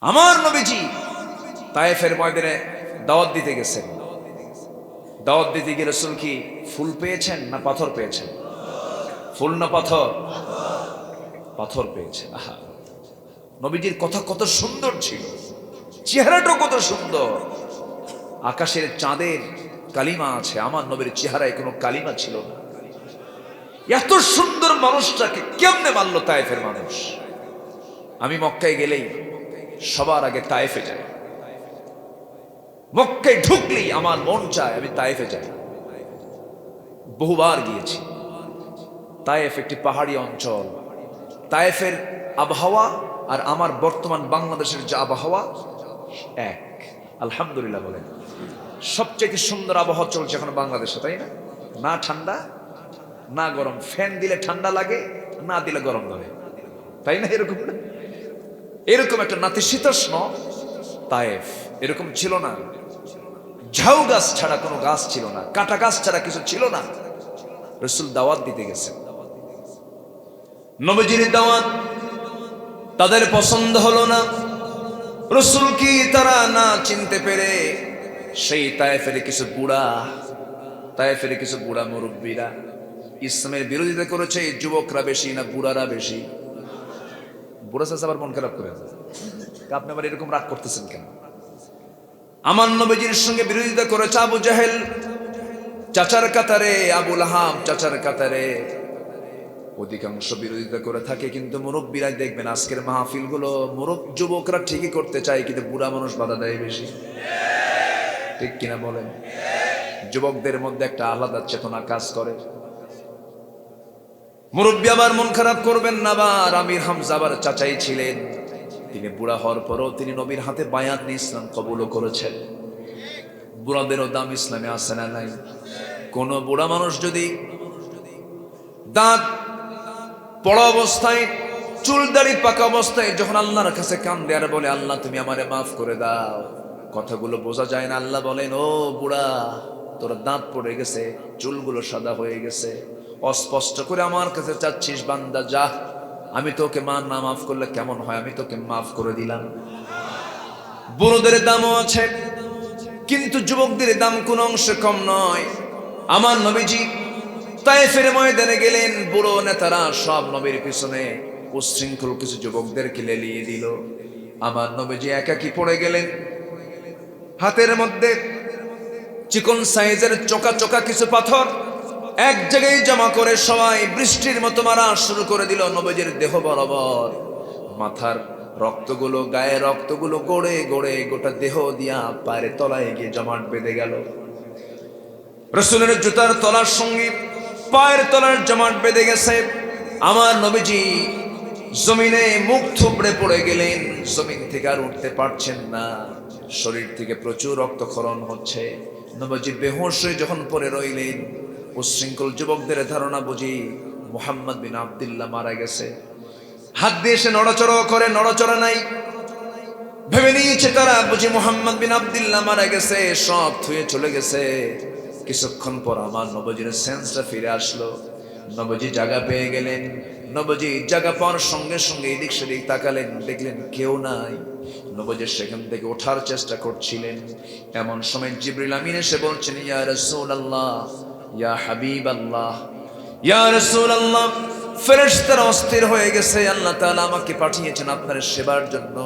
আমার নবীজি তায়েফের ময়দানে দাওয়াত দিতে গেছেন। দাওয়াত দিতে গিয়ে রাসূল কি ফুল পেয়েছেন না পাথর পেয়েছেন? ফুল না পাথর? পাথর পেয়েছেন। আহা, নবীজির কথা কত সুন্দর ছিল, চেহারাটা কত সুন্দর। আকাশের চাঁদের কালিমা আছে, আমার নবীর চেহারায় কোনো কালিমা ছিল না। এত সুন্দর মানুষটাকে কেমনে মানলো তায়েফের মানুষ? আমি মক্কায় গেলেই সবার আগে তায়েফে যাই। মক্কায় ঢুকলেই আমার মন চায় আমি তায়েফে যাই। বহুবার গিয়েছি। তায়েফ একটি পাহাড়ি অঞ্চল। তায়েফের আবহাওয়া আর আমার বর্তমান বাংলাদেশের যে আবহাওয়া এক। আলহামদুলিল্লাহ বলেন। সবচেয়ে সুন্দর আবহাওয়া চলছে এখন বাংলাদেশে, তাই না? না ঠান্ডা না গরম, ফ্যান দিলে ঠান্ডা লাগে, না দিলে গরম ধরে, তাই না? এরকম না, এরকম একটা নাতিশীতোষ্ণ তায়েফ এরকম ছিল না। ঝাউ গাছ ছাড়া কোনো গাছ ছিল না, কাঁটা গাছ ছাড়া কিছু ছিল না। রাসূল দাওয়াত দিতে গেছেন। নবীজির দাওয়াত তাদের পছন্দ হলো না। রাসূল কি তারা না চিনতে পেরে সেই তায়েফের কিছু বুড়া মুরব্বীরা ইসলামের বিরোধিতা করেছে। যুবকরা বেশি না বুড়ারা বেশি? বুড়া চাচা আবার মন খারাপ করে, আপনি আবার এরকম রাগ করতেছেন কেন? আমার নবীজির সঙ্গে বিরোধিতা করেছে আবু জাহেল চাচার কাতারে, আবু লাহাব চাচার কাতারে, অধিকাংশ বিরোধিতা করে থাকে। কিন্তু মুরব্বীরা দেখবেন আজকের মাহফিল গুলো যুবকরা ঠিকই করতে চায়, কিন্তু বুড়া মানুষ বাধা দেয় বেশি, ঠিক কিনা বলেন? যুবকদের মধ্যে একটা আলাদা চেতনা কাজ করে। মুরব্বী আবার মন খারাপ করবেন না। আবার আমির হামজা আবার চাচাই ছিলেন, তিনি বুড়া হওয়ার পরও তিনি নবীর হাতে বায়াত নিয়ে ইসলাম কবুলও করেছেন। বুড়াদেরও দাম ইসলামে আছে না নাই? কোন বুড়া মানুষ যদি দাঁত পড়া অবস্থায়, চুল দাড়ি পাকা অবস্থায় যখন আল্লাহর কাছে কান্দে আর বলে আল্লাহ তুমি আমারে মাফ করে দাও, কথাগুলো বোঝা যায় না। আল্লাহ বলেন ও বুড়া, তোর দাঁত পড়ে গেছে, চুলগুলো সাদা হয়ে গেছে, অস্পষ্ট করে আমার কাছে চাচ্ছিস, বান্দা যা, আমি তোকে না মাফ করলে কেমন হয়, আমি তোকে মাফ করে দিলাম। বুড়োদের দামও আছে, কিন্তু যুবকদের দাম কোন অংশে কম নয়। আমার নবীজি তায়েফের ময়দানে গেলেন, বুড়ো নেতারা সব নবীর পিছনে উচ্ছৃঙ্খল কিছু যুবকদেরকে লেলিয়ে দিল। আমার নবীজি একাকী পড়ে গেলেন। হাতের মধ্যে চিকন সাইজের চোকা চোকা কিছু পাথর এক জায়গায় জমা করে সবাই বৃষ্টির মতো মারা শুরু করে দিল নবীজির দেহ বরাবর। মাথার রক্তগুলো, গায়ে রক্তগুলো গড়ে গড়ে গোটা দেহ দিয়া পায়ের তলায় গিয়ে জমাট বেঁধে গেল। রাসূলের জুতার তলার সঙ্গে পায়ের তলার জমাট বেঁধে গেছে। আমার নবীজি জমিনে মুখ থুবড়ে পড়ে গেলেন, জমিন থেকে আর উঠতে পারছেন না, শরীর থেকে প্রচুর রক্তক্ষরণ হচ্ছে। নবীজি বেহুশ হয়ে যখন পড়ে রইলেন, উচ্ছৃঙ্খল যুবকদের ধারণা বুঝি মুহাম্মদ বিন আব্দুল্লাহ মারা গেছে। হাত দিয়ে সে নড়াচড়া করে, নড়াচড়া নাই, ভেবে নিয়েছে তারা বুঝি মুহাম্মদ বিন আব্দুল্লাহ মারা গেছে, সব থুয়ে চলে গেছে। কিছুক্ষণ পর আমার নবীজির সেন্সটা ফিরে আসলো। নবীজি জায়গা পেয়ে গেলেন। নবীজি জায়গা পাওয়ার সঙ্গে সঙ্গে এদিক সেদিক তাকালেন, দেখলেন কেউ নাই। নবীজি সেখান থেকে ওঠার চেষ্টা করছিলেন, এমন সময় জিবরিল আমিন এসে বলছেন ইয়া রাসূলুল্লাহ, ইয়া হাবিবাল্লাহ, ইয়া রাসূলুল্লাহ, ফেরেশতারা অস্থির হয়ে গেছে, আল্লাহ তাআলা আমাকে পাঠিয়েছেন আপনার সেবার জন্য,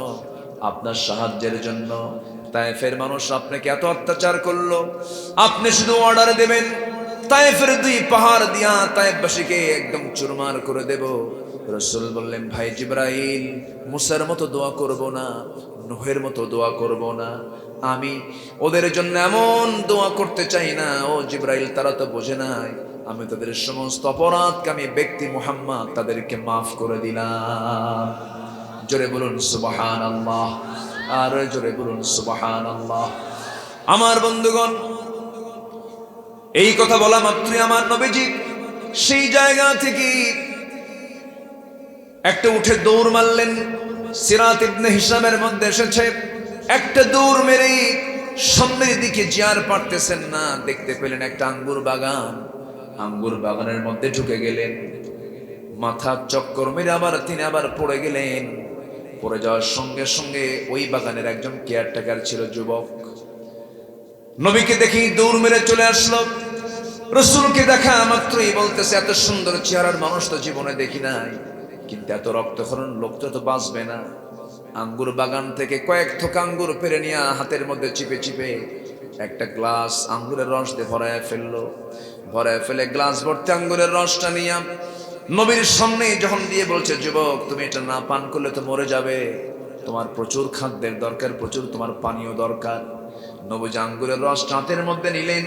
আপনার সাহায্যের জন্য। তায়েফের মানুষ আপনাকে এত অত্যাচার করলো, আপনি শুধু অর্ডার দেবেন তায়েফের দুই পাহাড় দিয়া তায়েফবাসীকে একদম চুরমার করে দেব। রাসূল বললেন ভাই জিবরাইল, মুসার মতো দোয়া করব না, নূহের মতো দোয়া করব না, আমি ওদের জন্য এমন দোয়া করতে চাই না। ও জিবরাইল, তারা তো বোঝে নাই, আমি তাদের সমস্ত অপরাধকামী ব্যক্তি মুহাম্মদ তাদেরকে মাফ করে দিলাম। জোরে বলুন সুবহানাল্লাহ, আর জোরে বলুন সুবহানাল্লাহ। আমার বন্ধুগণ, এই কথা বলা মাত্রই আমার নবীজি সেই জায়গা থেকে একটা উঠে দৌড় মারলেন। সিরাত ইবনে হিশামের মধ্যে এসেছে, একটা দৌড় মেরে সামনের দিকে জিয়ার পারতেছেন না, দেখতে পেলেন একটা আঙ্গুর বাগান। আঙ্গুর বাগানের মধ্যে ঢুকে গেলেন, মাথা চক্কর মেরে তিনি আবার পড়ে গেলেন। পড়ে যাওয়ার সঙ্গে সঙ্গে ওই বাগানের একজন কেয়ারটেকার ছিল, যুবক। নবীকে দেখি দৌড় মেরে চলে আসলো। রসুলকে দেখা মাত্রই বলতেছে, এত সুন্দর চেহারার মানুষ তো জীবনে দেখি নাই, কিন্তু এত রক্তক্ষরণ লোক তো বাঁচবে না। আঙ্গুর বাগান থেকে কয়েক থোকা আঙ্গুর পেরে নিয়ে হাতের মধ্যে চিপে চিপে একটা গ্লাস আঙ্গুরের রস দিয়ে ভরায় ফেললো। ভরায় ফেলে গ্লাস ভর্তি আঙ্গুরের রসটা নিয়ে নবীর সামনে যখন দিয়ে বলছে, যুবক তুমি এটা না পান করলে তো মরে যাবে, তোমার প্রচুর খাদ্যের দরকার, প্রচুর তোমার পানীয় দরকার। নবীজি আঙ্গুরের রস হাতের মধ্যে নিলেন,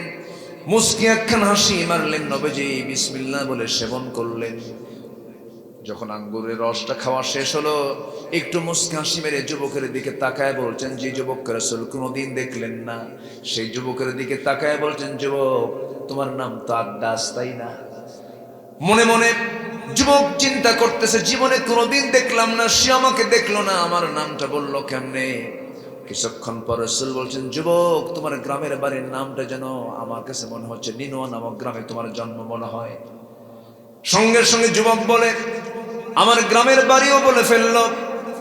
মুস্কি একখান হাসি মারলেন, নবীজি বিসমিল্লাহ বলে সেবন করলেন। যখন আঙ্গুরের রসটা খাওয়া শেষ হলো, একটু মুস্কি হাসি মেরে যুবকের দিকে তাকায় বলছেন, যে যুবককে রাসূল কোনোদিন দেখলেন না, সেই যুবকের দিকে তাকায় বলছেন, যুবক তোমার নাম তো আব্বাস, তাই না? মনে মনে যুবক চিন্তা করতেছে, জীবনে কোনোদিন দেখলাম না, সে আমাকে দেখলো না, আমার নামটা বললো কেমনে? কিছুক্ষণ পর রাসূল বলছেন, যুবক তোমার গ্রামের বাড়ির নামটা যেন আমার কাছে মনে হচ্ছে নিনোয়া নামক গ্রামে তোমার জন্ম মনে হয়। সঙ্গে সঙ্গে যুবক বলে, আমার গ্রামের বাড়িও বলে ফেললো,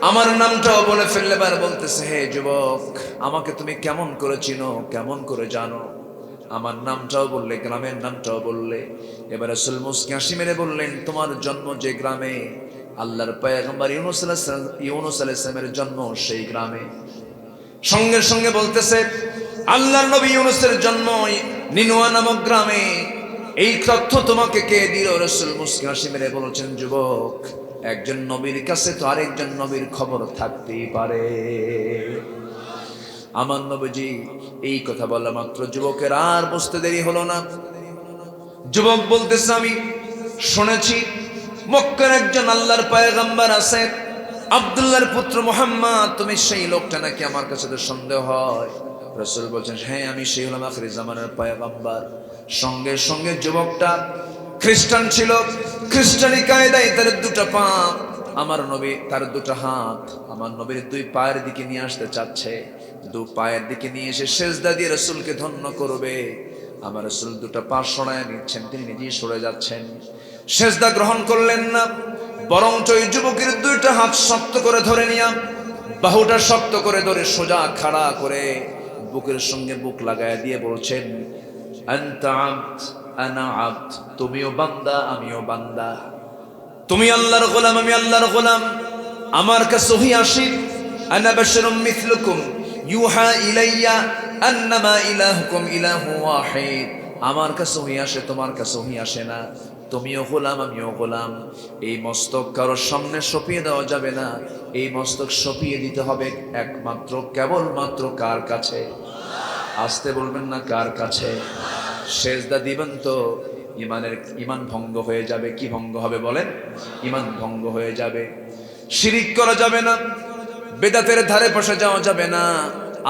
আমার নামটাও বলে ফেললে। বার বলতেছে, হে যুবক আমাকে তুমি কেমন করে চিনো, কেমন করে জানো? আমার নামটাও বললে, গ্রামের নামটাও বললে। এবার রাসূল মুস্কি হাসি মেরে বললেন, তোমার জন্ম যে গ্রামে, আল্লাহর পয়গম্বর ইউনূস আলাইহিস সালামের জন্ম সেই গ্রামে। সঙ্গে সঙ্গে বলতেছে, আল্লাহর নবী ইউনূসের জন্ম নিনোয়া নামক গ্রামে। এই তথ্য তোমাকে কে দিল? রাসূল মুস্কি হাসি মেরে বলেছেন, যুবক একজন নবীর কাছে তো আরেকজন নবীর খবর থাকতেই পারে। আমার নবীজি এই কথা বলা মাত্র যুবকের আর বুঝতে দেরি হলো না। যুবক বলতেছে, আমি শুনেছি মক্কার একজন আল্লাহর পয়গম্বর আছে, আব্দুল্লাহর পুত্র মুহাম্মদ, তুমি সেই লোকটা নাকি? আমার কাছে তো সন্দেহ হয়। রাসূল বলছেন, হ্যাঁ আমি সেই হলাম আখির জামানার পয়গম্বর। সঙ্গে সঙ্গে যুবকটা খ্রিস্টান ছিল, খ্রিস্টানি কায়দায় তার দুটো পা, আমার নবী তার দুটো হাত আমার নবীর দুই পায়ের দিকে নিয়ে আসতে চাচ্ছে। দু পায়ের দিকে নিয়ে এসে সেজদা দিয়ে রাসূলকে ধন্য করবে। আমার রাসূল দুটো পা সরায় নিচ্ছেন, তিনি নিজেই সরে যাচ্ছেন। সেজদা গ্রহণ করলেন না, বরঞ্চ ওই যুবকের দুইটা হাত শক্ত করে ধরে নিয়া, বাহুটা শক্ত করে ধরে সোজা খাড়া করে বুকের সঙ্গে বুক লাগায় দিয়ে বলছেন, আনতা আবদ আনা আবদ, তুমিও বান্দা আমিও বান্দা, তুমি আল্লাহর গোলাম আমি আল্লাহর গোলাম। আমার কাছে ওহী আসে, আনা বাশারুম মিথলুকুম ইউহা ইলাইয়া আন্নামা ইলাহুকুম ইলাহু ওয়াহিদ। আমার কাছে ওহী আসে, তোমার কাছে ওহী আসে না। তুমিও গোলাম আমিও গোলাম। এই মস্তক কারোর সামনে সঁপিয়ে দেওয়া যাবে না, এই মস্তক সঁপিয়ে দিতে হবে একমাত্র কেবলমাত্র কার কাছে? আসতে বলবেন না, কার কাছে? সেজদা দিবেন তো ইমান ভঙ্গ হয়ে যাবে। কি ভঙ্গ হবে বলেন? ইমান ভঙ্গ হয়ে যাবে। শিরিক করা যাবে না, বেদাতের ধারে পাশে যাওয়া যাবে না।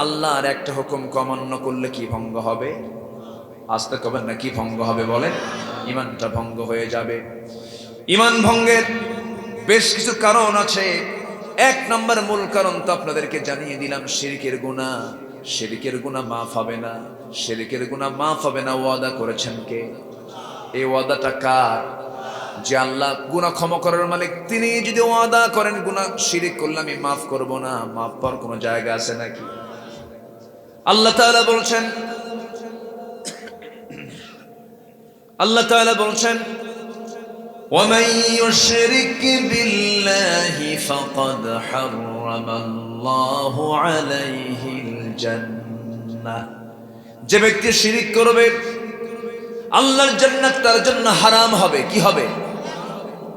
আল্লাহর একটা হুকুম অমান্য করলে কি ভঙ্গ হবে? আসতে কবেন না, কি ভঙ্গ হবে বলেন? ইমানটা ভঙ্গ হয়ে যাবে। ইমান ভঙ্গের বেশ কিছু কারণ আছে। এক নম্বর মূল কারণ তো আপনাদেরকে জানিয়ে দিলাম, শিরকের গুনাহ। শিরকের গুনাহ মাফ হবে না, শিরকের গুনাহ মাফ হবে না। ওয়াদা করেছেন কে? এই ওয়াদাটা কার? যে আল্লাহ গুনাহ ক্ষমা করার মালিক, তিনি যদি ওয়াদা করেন গুনাহ শিরক করলে আমি মাফ করব না, মাফ পাওয়ার কোনো জায়গা আছে নাকি? আল্লাহ তাআলা বলছেন, আল্লাহ তাআলা বলছেন, وَمَن يُشْرِكْ بِاللَّهِ فَقَدْ حَرَّمَ اللَّهُ عَلَيْهِ الْجَنَّةَ। যে ব্যক্তি শিরিক করবে, আল্লাহর জান্নাত তার জন্য হারাম হবে। কি হবে?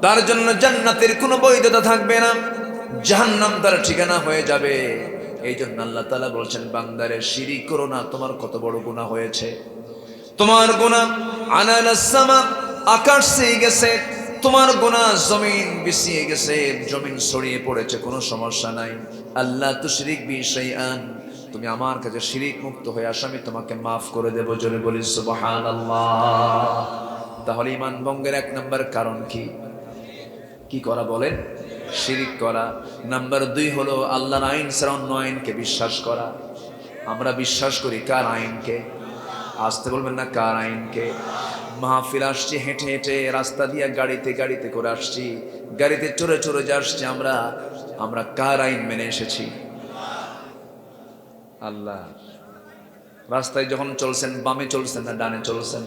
তার জন্য জান্নাতের কোনো বৈধতা থাকবে না, জাহান্নাম তার ঠিকানা হয়ে যাবে। এই জন্য আল্লাহ তাআলা বলছেন, বান্দারে শিরিক করো না। তোমার কত বড় গুনাহ হয়েছে, তোমার গুনাহ আনালাস সামা, আকাশ ছেয়ে গেছে, তোমার গুনাহ জমিন বিছিয়ে গেছে, জমিন ছড়িয়ে পড়েছে, কোনো সমস্যা নাই। আল্লাহ তুশরিক বি শাইআন, তুমি আমার কাছে শিরিক মুক্ত হয়ে আসো, আমি তোমাকে মাফ করে দেব। জোরে বলি সুবহানাল্লাহ। তাহলে ঈমান ভঙ্গের এক নম্বর কারণ কি? কি করা বলেন? শিরিক করা। নাম্বার 2 হলো আল্লাহর আইন ছাড়া অন্য আইনকে বিশ্বাস করা। আমরা বিশ্বাস করি কার আইনকে? আসতে বলবেন না, কার আইনকে? মাহফিল আসছি হেঁটে হেঁটে, রাস্তা দিয়ে গাড়িতে করে আসছি, গাড়িতে চড়ে চড়ে যে আসছি আমরা কার আইন মেনে এসেছি? আল্লাহ। রাস্তায় যখন চলছেন বামে চলছেন না ডানে চলছেন?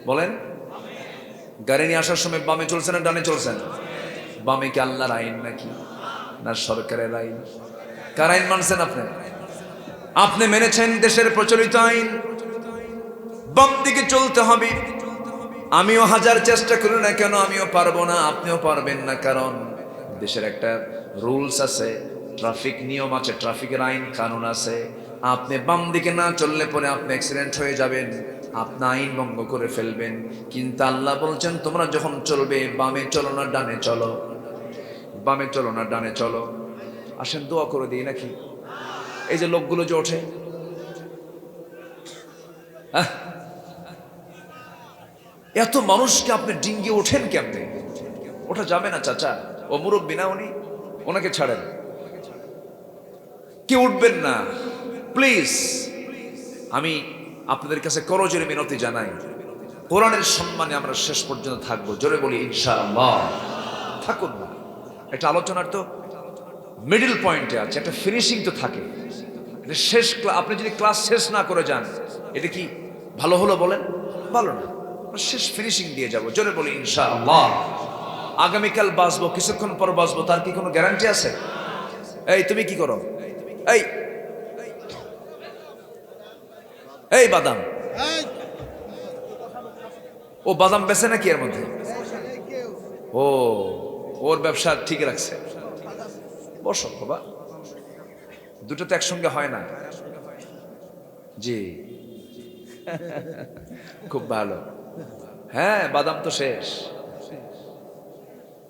বলেন। গাড়ি নিয়ে আসার সময় বামে চলছেন না ডানে চলছেন? বামে কি আল্লাহর আইন নাকি না সরকারের আইন? কার আইন মানছেন আপনি? আপনি মেনেছেন দেশের প্রচলিত আইন, বাম দিকে চলতে হবে। আমিও হাজার চেষ্টা করি না কেন আমিও পারবো না, আপনিও পারবেন না, কারণ দেশের একটা রুলস আছে, ট্রাফিক নিয়ম আছে, ট্রাফিকের আইন কানুন আছে। আপনি বাম দিকে না চললে পরে আপনি অ্যাক্সিডেন্ট হয়ে যাবেন, আপনি আইন ভঙ্গ করে ফেলবেন। কিন্তু আল্লাহ বলছেন তোমরা যখন চলবে বামে চলো না ডানে চলো, বামে চলো না ডানে চলো। আসেন দোয়া করে দিই নাকি? এই যে লোকগুলো যে ওঠে, এত মানুষকে আপনি ডিঙ্গিয়ে ওঠেন কেমনে? ওঠা যাবে না চাচা, ও মুরব্বী না উনি, ওনাকে ছাড়েন, কে উঠবেন না প্লিজ। আমি আপনাদের কাছে করজোরে মিনতি জানাই, কোরআনের সম্মানে আমরা শেষ পর্যন্ত থাকবো। জোরে বলি ইনশাআল্লাহ। থাকুন না, একটা আলোচনার তো মিডল পয়েন্টে আছে, একটা ফিনিশিং তো থাকে। শেষ আপনি যদি ক্লাস শেষ না করে যান এটা কি ভালো হলো? বলেন ভালো না। শেষ ফিনিশিং দিয়ে যাব। জোরে বলি ইনশাআল্লাহ। আগামীকাল বাঁচবো, কিছুক্ষণ পর বাঁচবো, তার কি কোনো গ্যারান্টি আছে? এই তুমি কি করো? এই এই বাদাম, ও বাদাম বেচে নাকি এর মধ্যে? ও ওর ব্যবসা ঠিক রাখছে। বসো বাবা, দুটো তো একসঙ্গে হয় না। জি খুব ভালো। হ্যাঁ বাদাম তো শেষ,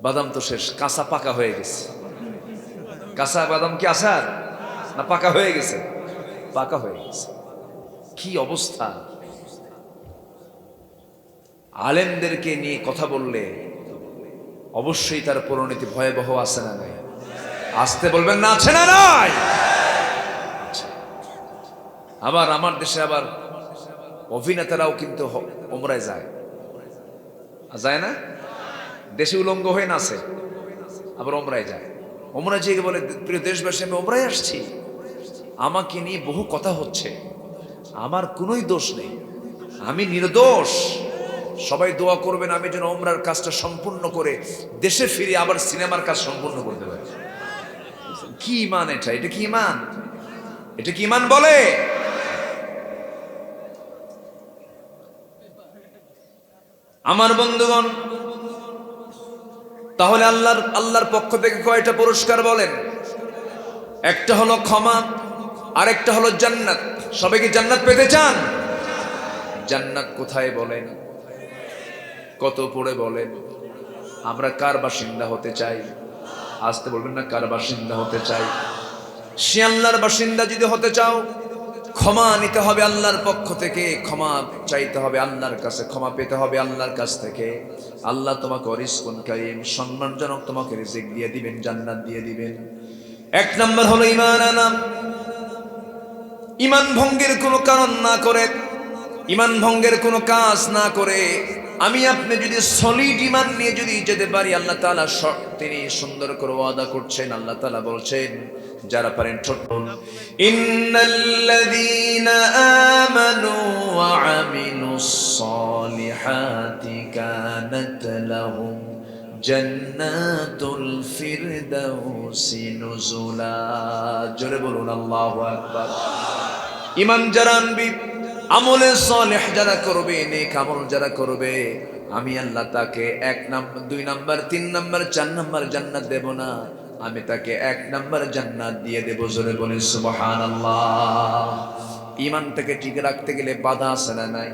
বাদাম তো শেষ, কাঁচা পাকা হয়ে গেছে। কাঁচা বাদাম কি আসার না পাকা হয়ে গেছে? পাকা হয়ে গেছে। কি অবস্থা! আলেমদেরকে নিয়ে কথা বললে অবশ্যই তার পরিণতি ভয়াবহ আছে না নাই? আসতে বলবেন না, আছে না নাই? আবার আমার দেশে আবার অভিনেতারাও কিন্তু ওমরায় যায়, যায় না? দেশে উলঙ্গ হয়ে নাচে, আবার ওমরায় যায়। ওমরায় যে বলে প্রিয় দেশবাসী আমি ওমরায় আসছি, আমাকে নিয়ে বহু কথা হচ্ছে, আমার কোনোই দোষ নেই, আমি নির্দোষ। সবাই দোয়া করবেন আমি যেন ওমরার কাজটা সম্পূর্ণ করে দেশে ফিরে আবার সিনেমার কাজ সম্পূর্ণ করতে পারি। কি ইমান এটা? এটা কি ইমান? এটা কি ইমান বলে? আমার বন্ধুগণ, তাহলে আল্লাহর পক্ষ থেকে কয়টা পুরস্কার বলেন? একটা হলো ক্ষমা, আরেকটা হলো জান্নাত। সবাই কি জান্নাত পেতে চান? জান্নাত কোথায় বলেন? কত পড়ে বলেন? আমরা কার বাসিন্দা হতে চাই? আসতে বলবেন না, কার বাসিন্দা হতে চাই? সে আল্লাহর বাসিন্দা যদি হতে চাও, ক্ষমা নিতে হবে আল্লাহর পক্ষ থেকে, ক্ষমা চাইতে হবে আল্লাহর কাছে, ক্ষমা পেতে হবে আল্লাহর কাছ থেকে। আল্লাহ তোমাকে রিজকুন কারীম, সম্মানজনক তোমাকে রিজিক দিয়ে দিবেন, জান্নাত দিয়ে দিবেন। এক নম্বর হলো ঈমান আনা। ঈমান ভঙ্গের কোনো কারণ না করে, ঈমান ভঙ্গের কোনো কাজ না করে আমি আপনি যদি সলিড ঈমান নিয়ে যদি যেতে পারি, আল্লাহ তাআলা তিনি সুন্দর করে ওয়াদা করছেন। আল্লাহ তাআলা বলছেন, যারা পারেন ছোট, ইন্নাল্লাযীনা আমানু ওয়া আমিলুস সালিহাতি কানাত লাহুম জান্নাতুল ফিরদাউসি নুজুলা। জোরে বলুন আল্লাহু আকবার। ঈমান যারা আনবি, আমলে সালেহ যারা করবে, নেক আমল যারা করবে, আমি আল্লাহ তাকে 1 নাম্বার, 2 নাম্বার, 3 নাম্বার, 4 নাম্বার জান্নাত দেব না, আমি তাকে 1 নাম্বার জান্নাত দিয়ে দেব। জোরে বলেন সুবহানাল্লাহ। ঈমানটাকে ঠিক রাখতে গেলে বাধা আছে না নাই?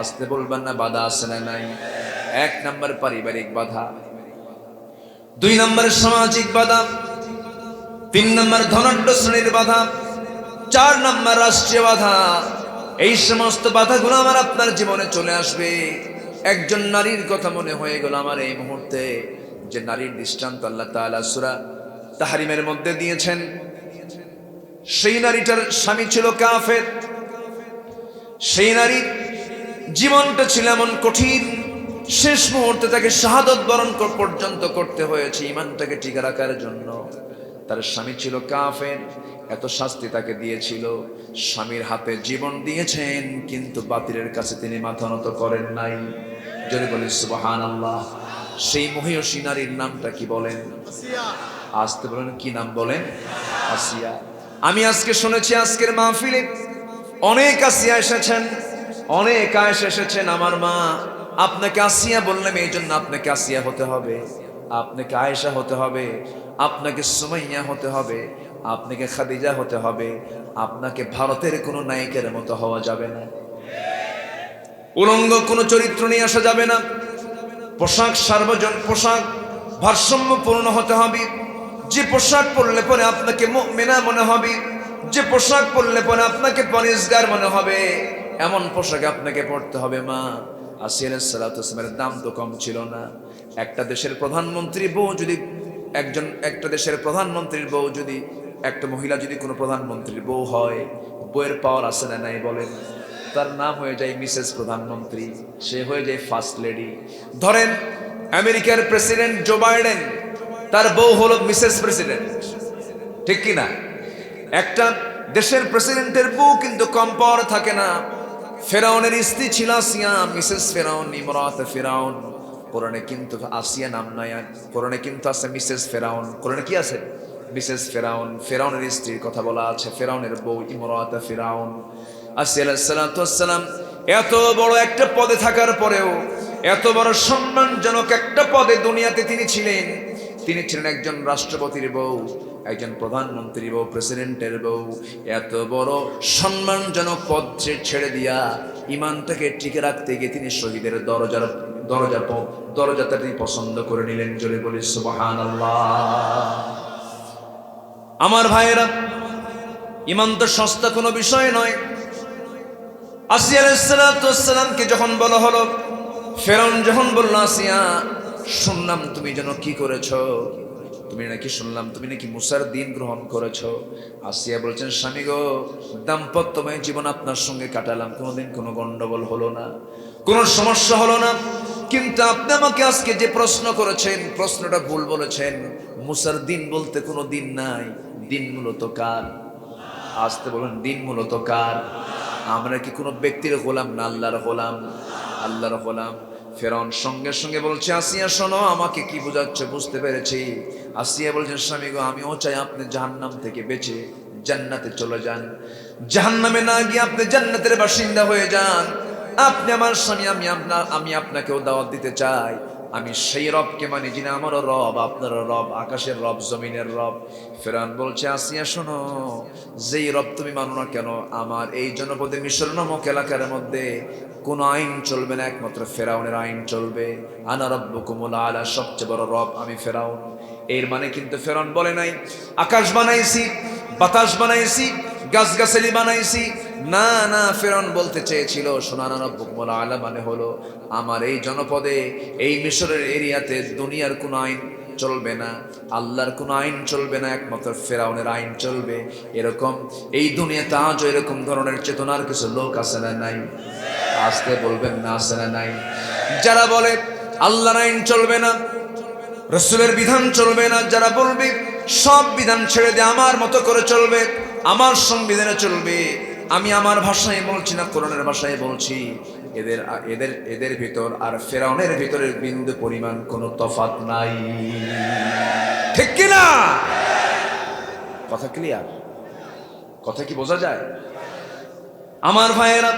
আসতে বলবেন না, বাধা আছে না নাই? 1 নাম্বার পারিবারিক বাধা, 2 নাম্বার সামাজিক বাধা, 3 নাম্বার ধনাঢ্য শ্রেণীর বাধা, 4 নাম্বার রাষ্ট্রীয় বাধা। এই সমস্ত বাধাগুলো আমার আপনার জীবনে চলে আসবে। একজন নারীর কথা মনে হয়ে গেল আমার এই মুহূর্তে, যে নারীর দৃষ্টান্ত আল্লাহ তাআলা সূরা তাহরিমের মধ্যে দিয়েছেন। সেই নারীটার স্বামী ছিল কাফের, সেই নারী জীবনটা ছিল এমন কঠিন, শেষ মুহূর্তে তাকে শাহাদত বরণ পর্যন্ত করতে হয়েছে ইমানটাকে টিকে রাখার জন্য। তার স্বামী ছিল কাফের, এত শাস্তি তাকে দিয়েছিল, স্বামীর হাতে জীবন দিয়েছেন, কিন্তু বাতিলের কাছে তিনি মাথা নত করেন নাই। জোরে বলেন সুবহানাল্লাহ। সেই মহিয়সী নারীর নামটা কি বলেন? আসতে বলেন, কি নাম বলেন? আসিয়া। আমি আজকে শুনেছি আজকের মাহফিলে অনেক আসিয়া এসেছেন, অনেক আয়েশা এসেছেন। আমার মা আপনাকে আসিয়া বললাম এই জন্য, আপনাকে আসিয়া হতে হবে, আপনাকে আয়েশা হতে হবে, আপনাকে সুমাইয়া হতে হবে, আপনাকে খাদিজা হতে হবে, আপনাকে ভারতের কোনো নায়িকার মতো হওয়া যাবে না, উলঙ্গ কোনো চরিত্র নিয়ে আসা যাবে না, পোশাক পোশাক ভারসাম্যপূর্ণ হতে হবে। যে পোশাক পরলে পরে আপনাকে মুমিনা মনে হবে, যে পোশাক পরলে পরে আপনাকে পরিষ্কার মনে হবে, এমন পোশাক আপনাকে পরতে হবে। মা আসিয়া আলাইহিস সালাতু ওয়াস সালামের দাম তো কম ছিল না। একটা দেশের প্রধানমন্ত্রীর বউ যদি একটা দেশের প্রধানমন্ত্রীর বউ যদি, একটা মহিলা যদি কোনো প্রধানমন্ত্রীর বউ হয়, বউয়ের পাওয়ার আছে না নাই বলেন? তার নাম হয়ে যায় মিসেস প্রধানমন্ত্রী, সে হয়ে যায় ফার্স্ট লেডি। ধরেন আমেরিকার প্রেসিডেন্ট জো বাইডেন, তার বউ হলো মিসেস প্রেসিডেন্ট, ঠিক কি না? একটা দেশের প্রেসিডেন্টের বউ কিন্তু কম পাওয়ার থাকে না। ফেরাউনের স্ত্রী ছিল আসিয়া, মিসেস ফেরাউন, ইমরাত ফেরাউন। কোরআনে কিন্তু আসিয়া নাম নাই, কোরআনে কিন্তু আছে মিসেস ফেরাউন। কোরআনে কি আছে? মিসেস ফেরাউন। ফেরাউনের স্ত্রীর কথা বলা আছে, ফেরাউনের বউ ইমরাত ফেরাউন। আসিয়া আলাইহিস সালাতু ওয়াস সালাম এত বড় একটা পদে থাকার পরেও, এত বড় সম্মানজনক একটা পদে দুনিয়াতে তিনি ছিলেন। তিনি ছিলেন একজন রাষ্ট্রপতির বউ, একজন প্রধানমন্ত্রীর বউ, প্রেসিডেন্টের বউ। এত বড় সম্মানজনক পদ ছেড়ে ইমানটাকে টিকে রাখতে গিয়ে তিনি শহীদের দরজাটা তিনি পছন্দ করে নিলেন। জোরে বলি সুবহানাল্লাহ। আমার ভাইয়েরা, ইমান তো সস্তা কোনো বিষয় নয়। আসিয়া আলাইহিস সালাতু ওয়াস সালামকে যখন বলা হলো, ফেরাউন যখন বলল, আসিয়া শুনলাম তুমি যেন কি করেছো, তুমি নাকি শুনলাম তুমি নাকি মুসার দিন গ্রহণ করেছো। আসিয়া বলছেন, স্বামী গো, দাম্পত্যময় জীবন আপনার সঙ্গে কাটালাম, কোনোদিন কোনো গন্ডগোল হলো না, কোনো সমস্যা হলো না, কিন্তু আপনি আমাকে আজকে যে প্রশ্ন করেছেন, প্রশ্নটা ভুল বলেছেন। মুসার দিন বলতে কোনো দিন নাই, দিন মূলত কার? আসতে বলেন, দিন মূলত কার? আমরা কি কোনো ব্যক্তির গোলাম না, আল্লাহর গোলাম, আল্লাহর গোলাম। ফেরাউন সঙ্গে সঙ্গে বলছে, আসিয়া শোনো, আমাকে কি বোঝাচ্ছে বুঝতে পেরেছি। আসিয়া বলছেন, স্বামী গো, আমিও চাই আপনি জাহান্নাম থেকে বেঁচে জান্নাতে চলে যান, জাহান্নামে না গিয়ে আপনি জান্নাতের বাসিন্দা হয়ে যান। আপনি আমার স্বামী, আমি আপনাকেও দাওয়াত দিতে চাই। আমি সেই রবকে মানি যিনি আমারও রব, আপনারও রব, আকাশের রব, জমিনের রব। ফেরাউন বলছে, আসিয়া শোনো, যেই রব তুমি মানো না কেন, আমার এই জনপদে মিশর নামক এলাকার মধ্যে কোন আইন চলবে না, একমাত্র ফেরাউনের আইন চলবে। আনা রব্বুকুমুল আলা, সবচেয়ে বড় রব আমি ফেরাউন। এর মানে কিন্তু ফেরাউন বলে নাই আকাশ বানাইছি, বাতাস বানাইছি, গাছগাছালি বানাইছি। না না, ফেরাউন বলতে চেয়েছিল, শোনানা রব্বুকুমুল আলা মানে হলো আমার এই জনপদে, এই মিশরের এরিয়াতে দুনিয়ার কোন আইন চলবে না, আল্লাহর কোন আইন চলবে না, একমাত্র ফেরাউনের আইন চলবে। এরকম এই দুনিয়াতে আজও এরকম ধরনের চেতনার কিছু লোক আছে না নাই? আসতে বলবেন না, আছে না নাই? যারা বলে আল্লাহর আইন চলবে না, রাসূলের বিধান চলবে না, যারা বলবে সব বিধান ছেড়ে দিয়ে আমার মতো করে চলবে, আমার সংবিধানে চলবে, আমি আমার ভাষায় বলছি না, কোরআনের ভাষায় বলছি, এদের ভিতর আর ফেরাউনের ভিতরের বিন্দু পরিমাণ কোনো তফাৎ নাই, ঠিক কি না? কথা ক্লিয়ার? কথা কি বোঝা যায়? আমার ভাইয়েরা,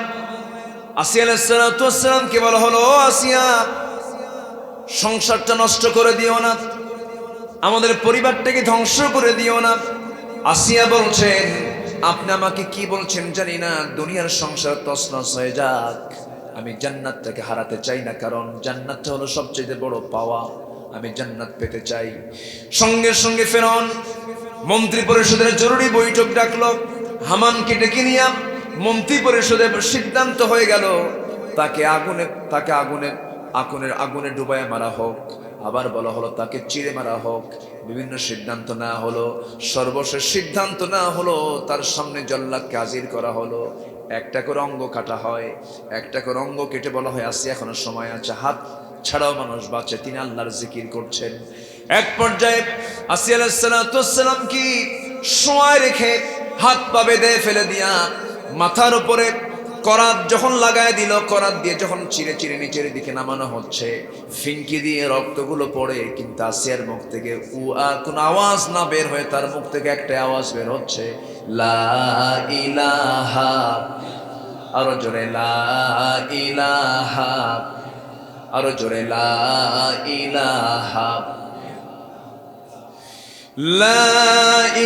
আসিয়া আলাইহিস সালাতু ওয়াস সালামকে বলা হলো, ও আসিয়া, সংসারটা নষ্ট করে দিও না, আমাদের পরিবারটাকে ধ্বংস করে দিও না। আসিয়া বলছেন, আপনি আমাকে কি বলছেন জানি না, দুনিয়ার সংসার তছনছ হয়ে যাক, আমি জান্নাতটাকে হারাতে চাই না, কারণ জান্নাতটা হলো সবচেয়ে বড় পাওয়া, আমি জান্নাত পেতে চাই। সঙ্গে সঙ্গে ফেরাউন মন্ত্রী পরিষদের জরুরি বৈঠক ডাকলো, হামানকে ডেকে নিয়ে মন্ত্রী পরিষদের সিদ্ধান্ত হয়ে গেল, তাকে আগুনে ডুবায় মারা হোক, আবার বলা হলো তাকে চিড়ে মারা হোক। বিভিন্ন সিদ্ধান্ত না হলো, সর্বশেষ সিদ্ধান্ত না হলো, তার সামনে জল্লাদকে হাজির করা হলো। একটা করে অঙ্গ কাটা হয়, একটা করে অঙ্গ কেটে বলা হয় আসিয়া এখনো সময় আছে, হাত ছাড়াও মানুষ বাঁচে। তিনি আল্লাহর জিকির করছেন। এক পর্যায়ে আসিয়া আলাইহিস সালাম কি সময় রেখে হাত পা বেঁধে ফেলে দিয়া মাথার উপরে করাত যখন লাগায় দিল, করাত দিয়ে যখন চিরে চিরে নিচের দিকে নামানো হচ্ছে, ফিনকি দিয়ে রক্তগুলো পড়ে, কিন্তু আসিয়ার মুখ থেকে কোনো আওয়াজ না বের হয়ে তার মুখ থেকে একটা আওয়াজ বের হচ্ছে, লা ইলাহা, আরো জোরে লা ইলাহা, আরো জোরে লা ইলাহা, লা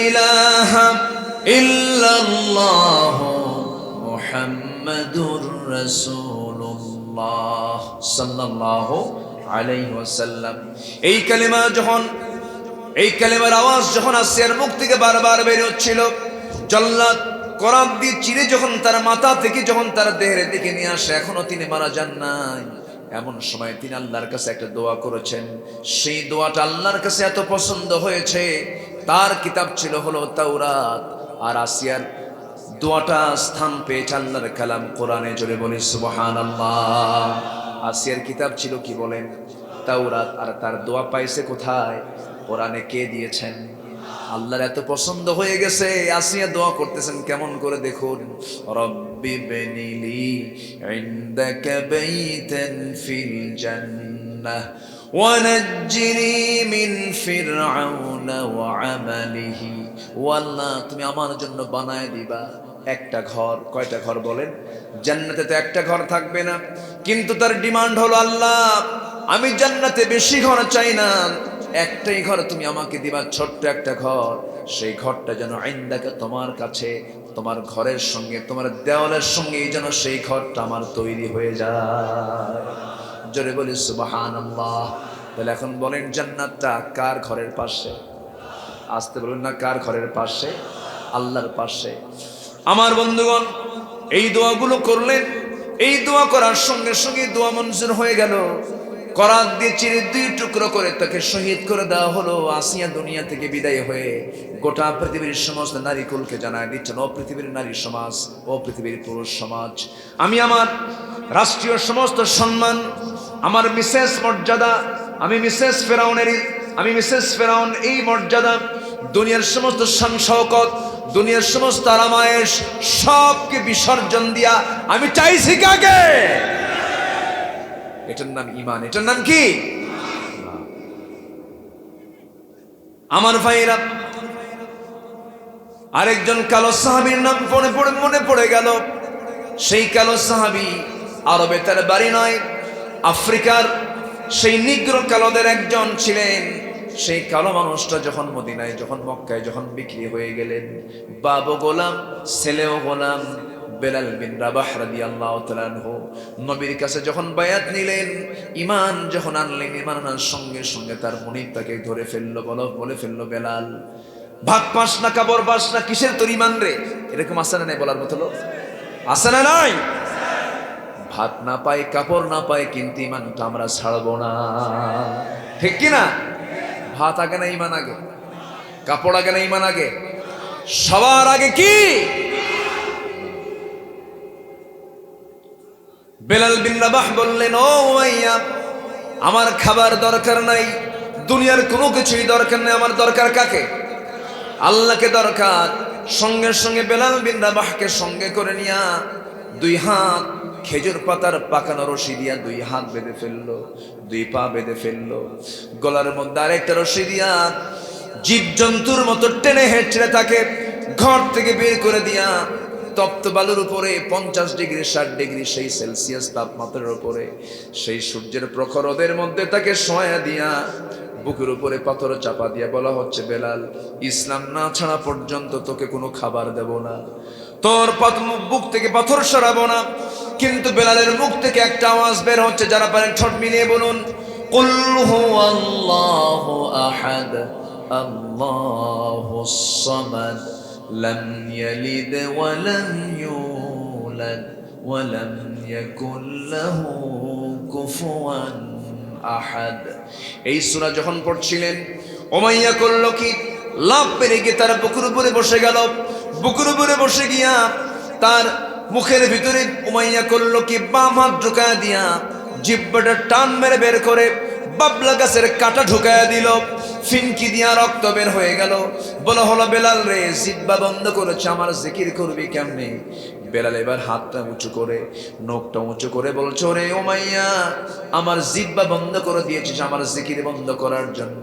ইলাহা ইল্লাল্লাহ মুহাম্মাদুর রাসূলুল্লাহ সাল্লাল্লাহু আলাইহি ওয়াসাল্লাম। এই কালেমার আওয়াজ যখন আসিয়ার মুখ থেকে বারবার বের হচ্ছিল, জল্লাদ করাত দিয়ে চিরে যখন তার মাথা থেকে যখন তার দেহের দিকে নিয়ে আসে, এখনো তিনি মারা যান নাই। এমন সময় তিনি আল্লাহর কাছে একটা দোয়া করেছেন। সেই দোয়াটা আল্লাহর কাছে এত পছন্দ হয়েছে, তার কিতাব ছিল হলো তাওরাত, আর আসিয়ার দোয়াটা স্থান পেয়েছে আল্লাহর কালাম কোরআনে। জোরে বলি সুবহানাল্লাহ। আসিয়ার কিতাব ছিল কি বলেন? তাওরাত। আর তার দোয়া পাইছে কোথায়? কোরআনে। কে দিয়েছেন? আল্লাহর এত পছন্দ হয়ে গেছে, আসিয়া দোয়া করতেছেন কেমন করে দেখুন, রব্বি বিনিলি ইনদাকা বাইতান ফিল জান্নাহ ওয়া নাজ্জিনি মিন ফিরআউনা ওয়া আমালিহি। ও আল্লাহ, তুমি আমার জন্য বানায় দিবা একটা ঘর। কয়টা ঘর বলেন? জান্নাতে তো একটা ঘর থাকবে না, কিন্তু তার ডিমান্ড হলো, আল্লাহ আমি জান্নাতে বেশি ঘর চাই না, একটাই ঘর তুমি আমাকে দিবা, ছোট্ট একটা ঘর। সেই ঘরটা যেন ইনদাকা, তোমার কাছে, তোমার ঘরের সঙ্গে, তোমার দেওয়ালের সঙ্গে যেন সেই ঘরটা আমার তৈরি হয়ে যায়। জোরে বলি সুবহানাল্লাহ। তাহলে এখন বলেন, জান্নাতটা কার ঘরের পাশে? আসতে বলুন না, কার ঘরের পাশে? আল্লাহর পাশে। আমার বন্ধুগণ, এই দোয়াগুলো করলেন, এই দোয়া করার সঙ্গে সঙ্গে দোয়া মঞ্জুর হয়ে গেল। করাত দিয়ে চিরে 2 টুকরো করে তাকে শহীদ করে দেওয়া হলো। আসিয়া দুনিয়া থেকে বিদায় হয়ে গোটা পৃথিবীর সমস্ত নারীকুলকে জানায় দিচ্ছেন, ও পৃথিবীর নারী সমাজ, ও পৃথিবীর পুরুষ সমাজ, আমি আমার রাষ্ট্রীয় সমস্ত সম্মান, আমার মিসেস মর্যাদা, আমি মিসেস ফেরাউন এই মর্যাদা, দুনিয়ার সমস্ত শান শওকত, দুনিয়ার সমস্ত আরামায়েশ সবকে বিসর্জন দিয়া আমি চাইছি কাকে? এটার নাম ঈমান। এটার নাম কি? আমার ভাইরা, আরেকজন কালো সাহাবীর নাম মনে পড়ে গেল। সেই কালো সাহাবী আরবে তার বাড়ি নয়, আফ্রিকার সেই নিগ্র কালোদের একজন ছিলেন। সেই কালো মানুষটা যখন মদিনায়, যখন মক্কায় যখন বিক্রি হয়ে গেলেন, বাবু গোলাম, ছেলেও গোলাম, বেলাল বিন রাবাহ রাদিয়াল্লাহু তাআলা আনহু নবীর কাছে যখন বায়াত নিলেন, ঈমান যখন আনলেন, ঈমান আনার সঙ্গে সঙ্গে তার মুনিব তাকে ধরে ফেললো, বলে ফেললো, বেলাল ভাত পাস না, কাপড় পাস না, কিসের তোর ঈমান রে? এরকম আছে না নাই বলার মতো লোক? আছে না নাই? ভাত না পাই, কাপড় না পাই, কিন্তু ঈমানটা আমরা ছাড়বো না। ঠিক কি না? ভাত আগে না ঈমান আগে? কাপড় আগে না ঈমান আগে? সবার আগে কি? বেলাল বিন রাবাহ বললেন, ও উমাইয়া, আমার খাবার দরকার নাই, দুনিয়ার কোনো কিছুই দরকার নেই, আমার দরকার কাকে? আল্লাহকে দরকার। সঙ্গে সঙ্গে বেলাল বিন রাবাহকে সঙ্গে করে নিয়া 2 হাত খেজুর পাতার পাকানো রশি দিয়া 2 হাত বেঁধে ফেললো, 2 পা বেঁধে ফেললো, গলার মধ্যে আরেকটা রশি দিয়া জীবজন্তুর মতো টেনে হেঁচড়ে তাকে ঘর থেকে বের করে দিয়া তপ্ত বালুর উপরে 50 ডিগ্রি 60 ডিগ্রি সেই সেলসিয়াস তাপমাত্রার উপরে, সেই সূর্যের প্রখর রোদের মধ্যে তাকে শোয়া দিয়া বুকের উপরে পাথর চাপা দিয়া বলা হচ্ছে, বেলাল, ইসলাম না ছাড়া পর্যন্ত তোকে কোনো খাবার দেব না, তোর বুক থেকে পাথর সরাবো না। কিন্তু বেলালের মুখ থেকে একটা আওয়াজ বের হচ্ছে, যারা পারেন ঠোঁট মিলিয়ে বলুন, কুল হুয়াল্লাহু আহাদ আল্লাহুস সামাদ লাম ইয়ালিদ ওয়া লাম ইউলাদ ওয়া লাম ইয়াকুল লাহু কুফুয়ান আহাদ। এই সূরা যখন পড়ছিলেন, উমাইয়া করল কি, লাফ পেরে গিয়ে তার বুকের উপরে বসে গেল। বুকের উপরে বসে গিয়া তার মুখের ভিতরে উমাইয়া করলো কি, বাম হাত ঢুকায় দিয়া জিহ্বাটা টান মেরে বের করে বাবলা গাছের কাঁটা ঢুকায় দিল, ফিনকি দিয়া রক্ত বের হয়ে গেল। বলা হলো, বেলাল রে, জিহ্বা বন্ধ করেছে, আমার জিকির করবি কেমনে? বেলাল এবার হাতটা উঁচু করে, নখটা উঁচু করে বলছো, রে উমাইয়া, আমার জিহ্বা বন্ধ করে দিয়েছিস আমার জিকির বন্ধ করার জন্য।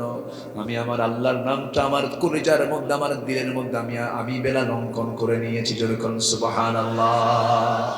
আমি আমার আল্লাহর নামটা আমার কলিজার মধ্যে, আমার দিলের মধ্যে আমি বেলাল অঙ্কন করে নিয়েছি। যেরকম সুবহানাল্লাহ।